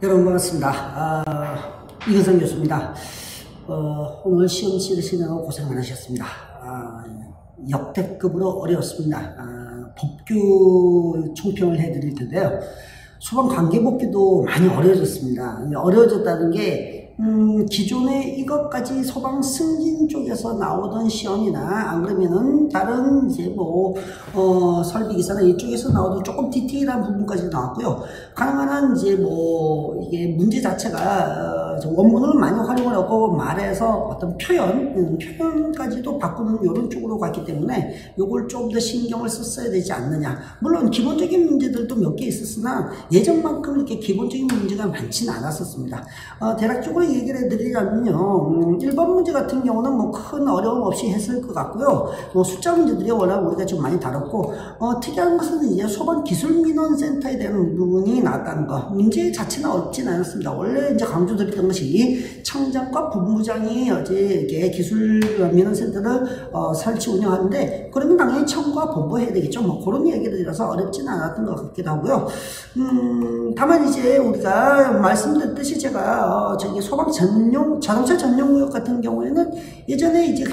여러분 반갑습니다. 이근성 교수입니다. 오늘 시험 치르시느라고 고생 많으셨습니다. 역대급으로 어려웠습니다. 법규 총평을 해드릴 텐데요. 소방 관계법규도 많이 어려워졌습니다. 어려워졌다는 게 기존에 이것까지 소방 승진 쪽에서 나오던 시험이나 안 그러면은 다른 이제 설비기사나 이쪽에서 나오던 조금 디테일한 부분까지 나왔고요. 가능한 한 이제 이게 문제 자체가 원문을 많이 활용을 하고 말해서 어떤 표현까지도 바꾸는 이런 쪽으로 갔기 때문에 요걸 좀 더 신경을 썼어야 되지 않느냐. 물론 기본적인 문제들도 몇 개 있었으나 예전만큼 이렇게 기본적인 문제가 많지는 않았었습니다. 대략적으로 얘기를 해드리자면요. 1번 문제 같은 경우는 큰 어려움 없이 했을 것 같고요. 숫자 문제들이 워낙 우리가 좀 많이 다뤘고, 특이한 것은 이제 소방기술민원센터에 대한 부분이 나왔다는 거. 문제 자체는 어렵진 않았습니다. 원래 이제 강조드렸던 것이 청장과 본부장이 어제 이렇게 기술민원센터를 설치 운영하는데, 그러면 당연히 청과 본부 해야 되겠죠. 그런 얘기를 들어서 어렵진 않았던 것 같기도 하고요. 다만 이제 우리가 말씀드렸듯이 제가 소방 자동차 전용구역 같은 경우에는 예전에 이제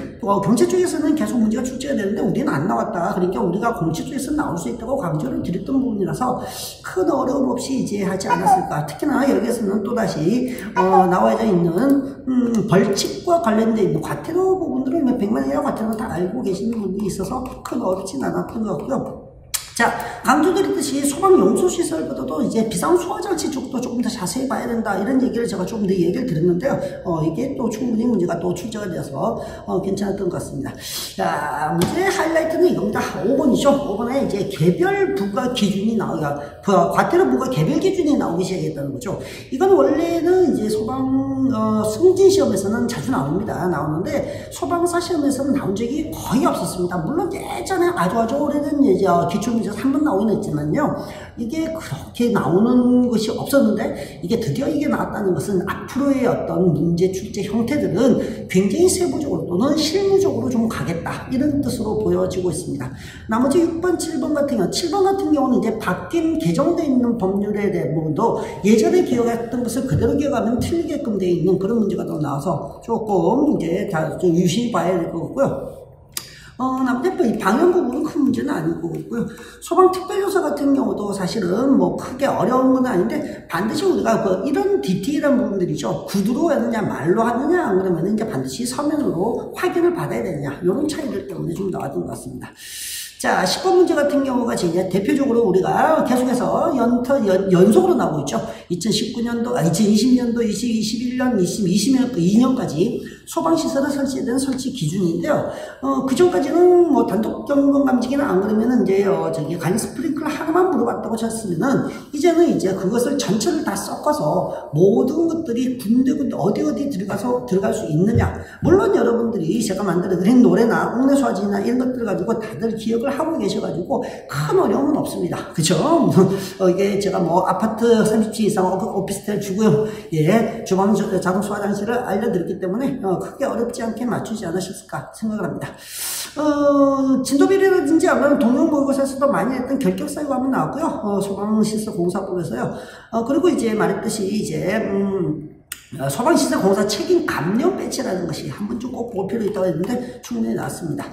경찰 쪽에서는 계속 문제가 출제가 되는데 우리는 안 나왔다. 그러니까 우리가 공채 쪽에서 나올 수 있다고 강조를 드렸던 부분이라서 큰 어려움 없이 이제 하지 않았을까. 특히나 여기에서는 또다시 나와져 있는 벌칙과 관련된 있는 과태료 부분들은 100만 이하 과태료 다 알고 계시는 분들이 있어서 큰 어렵진 않았던 것 같고요. 자, 강조드렸듯이 소방용소시설보다도 이제 비상소화장치 쪽도 조금 더 자세히 봐야 된다. 이런 얘기를 제가 조금 더 얘기를 드렸는데요. 이게 또 충분히 문제가 또 출제가 되어서 괜찮았던 것 같습니다. 자, 문제의 하이라이트는 이겁니다. 5번이죠. 5번에 이제 개별 부과 기준이 과태료 부과 개별 기준이 나오기 시작했다는 거죠. 이건 원래는 이제 소방 승진 시험에서는 자주 나오는데 소방사 시험에서는 나온 적이 거의 없었습니다. 물론 예전에 아주 오래된 이제 기출문제 한번 나오긴 했지만요. 이게 그렇게 나오는 것이 없었는데 이게 드디어 이게 나왔다는 것은 앞으로의 어떤 문제 출제 형태들은 굉장히 세부적으로 또는 실무적으로 좀 가겠다. 이런 뜻으로 보여지고 있습니다. 나머지 6번, 7번 같은 경우, 7번 같은 경우는 이제 바뀐 개정되어 있는 법률에 대한 부분도 예전에 기억했던 것을 그대로 기억하면 틀리게끔 되어 있는 그런 문제가 또 나와서 조금 이제 다 좀 유심히 봐야 될 것 같고요. 나머지 방역 부분은 큰 문제는 아닐 것 같고요. 소방특별조사 같은 경우도 사실은 크게 어려운 건 아닌데 반드시 우리가 이런 디테일한 부분들이죠. 구두로 하느냐 말로 하느냐 안 그러면 이제 반드시 서면으로 확인을 받아야 되느냐 이런 차이들 때문에 좀 나왔던 것 같습니다. 자, 10번 문제 같은 경우가 이제 대표적으로 우리가 계속해서 연속으로 나오고 있죠. 2019년도, 2020년도, 2021년, 2022년까지 소방시설을 설치에 대한 설치 기준인데요. 그 전까지는 단독 경보 감지기나 안 그러면은 이제 간이 스프링클러 하나만 물어봤다고 쳤으면은 이제는 이제 그것을 전체를 다 섞어서 모든 것들이 군데군데 어디 들어갈 수 있느냐. 물론 여러분들이 제가 만들어드린 노래나 옥내수화지나 이런 것들 가지고 다들 기억을 하고 계셔가지고 큰 어려움은 없습니다. 그죠? 이게 제가 아파트 30층 이상 오피스텔 주고요. 예, 주방 자동차 화장실을 알려드렸기 때문에 크게 어렵지 않게 맞추지 않으셨을까 생각을 합니다. 진도비리라든지 아니면 동영모의고사에서도 많이 했던 결격사유가 한번 나왔고요. 소방시설공사법에서요. 그리고 이제 말했듯이 이제 소방시설공사 책임 감료 배치라는 것이 한 번쯤 꼭 볼 필요 있다고 했는데 충분히 나왔습니다.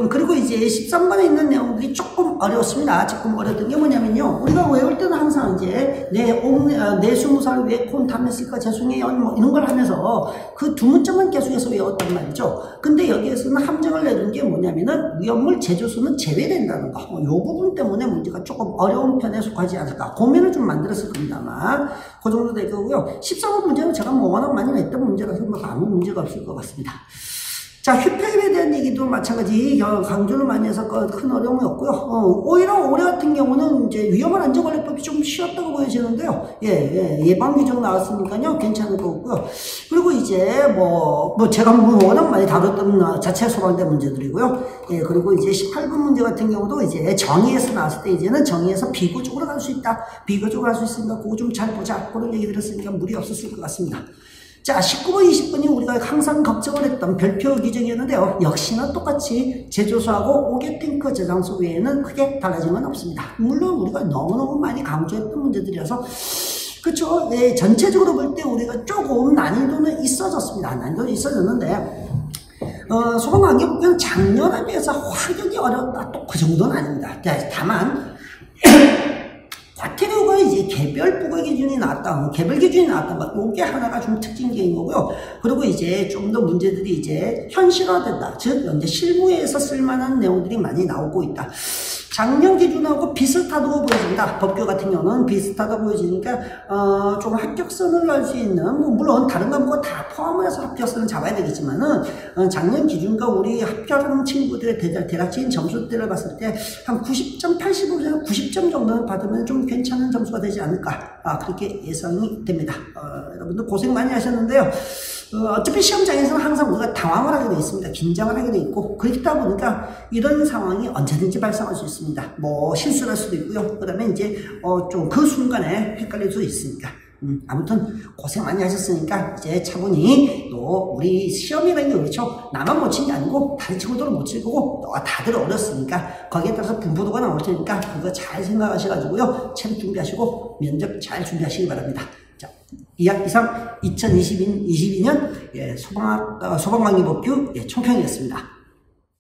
그리고 이제 13번에 있는 내용들이 조금 어려웠습니다. 조금 어려웠던 게 뭐냐면요. 우리가 외울 때는 항상 이제 내 20살 왜 콘탐했을까 죄송해요. 이런 걸 하면서 그 두 문자만 계속해서 외웠단 말이죠. 근데 여기에서는 함정을 내준 게 뭐냐면은 위험물 제조수는 제외된다는 거. 이 부분 때문에 문제가 조금 어려운 편에 속하지 않을까. 고민을 좀 만들었을 겁니다만 그 정도 될 거고요. 13번 문제는 제가 워낙 많이 냈던 문제라서 아무 문제가 없을 것 같습니다. 자, 휘폐기에 대한 얘기도 마찬가지 강조를 많이 해서 큰 어려움이 없고요. 오히려 올해 같은 경우는 이제 위험한 안전관리법이 좀 쉬웠다고 보여지는데요. 예방 규정 나왔으니까요. 괜찮을 것 같고요. 그리고 이제 제가 워낙 많이 다뤘던 자체 소방대 문제들이고요. 예, 그리고 이제 18번 문제 같은 경우도 이제 정의에서 나왔을 때 이제는 정의에서 비고적으로 갈 수 있다. 비고적으로 갈 수 있으니까 그거 좀 잘 보자. 그런 얘기 들었으니까 무리 없었을 것 같습니다. 자, 19번, 20번이 우리가 항상 걱정을 했던 별표 규정이었는데요. 역시나 똑같이 제조소하고 오개탱크 저장소 외에는 크게 달라진 건 없습니다. 물론 우리가 너무너무 많이 강조했던 문제들이라서 그쵸? 네, 전체적으로 볼 때 우리가 조금 난이도는 있어졌습니다. 난이도는 있어졌는데, 소방관계법규는 작년에 비해서 확연히 어려웠다. 또 그 정도는 아닙니다. 다만, 과태료가 이제 개별 부과 기준이 나왔다. 개별 기준이 나왔던 것. 요게 하나가 좀 특징적인 거고요. 그리고 이제 좀 더 문제들이 이제 현실화된다. 즉, 이제 실무에서 쓸만한 내용들이 많이 나오고 있다. 작년 기준하고 비슷하다고 보여집니다. 법규 같은 경우는 비슷하다고 보여지니까, 좀 합격선을 날 수 있는, 뭐 물론 다른 과목과 다 포함을 해서 합격선을 잡아야 되겠지만은, 작년 기준과 우리 합격하는 친구들의 대략적인 점수대를 봤을 때, 한 90점, 85점, 90점 정도는 받으면 좀 괜찮은 점수가 되지 않을까. 그렇게 예상이 됩니다. 여러분들 고생 많이 하셨는데요. 어차피 시험장에서는 항상 우리가 당황을 하게 되어 있습니다. 긴장을 하게 되어 있고, 그렇다 보니까 이런 상황이 언제든지 발생할 수 있습니다. 뭐 실수를 할 수도 있고요. 그 다음에 이제 좀 그 순간에 헷갈릴 수도 있으니까. 아무튼 고생 많이 하셨으니까 이제 차분히 또 우리 시험이라는 게 그렇죠. 나만 못 친 게 아니고 다른 친구들은 못 칠 거고 다들 어렸으니까 거기에 따라서 분포도가 나올 테니까 그거 잘 생각하셔가지고요. 체력 준비하시고 면접 잘 준비하시기 바랍니다. 자, 이상 2022년 소방관계법규 총평이었습니다.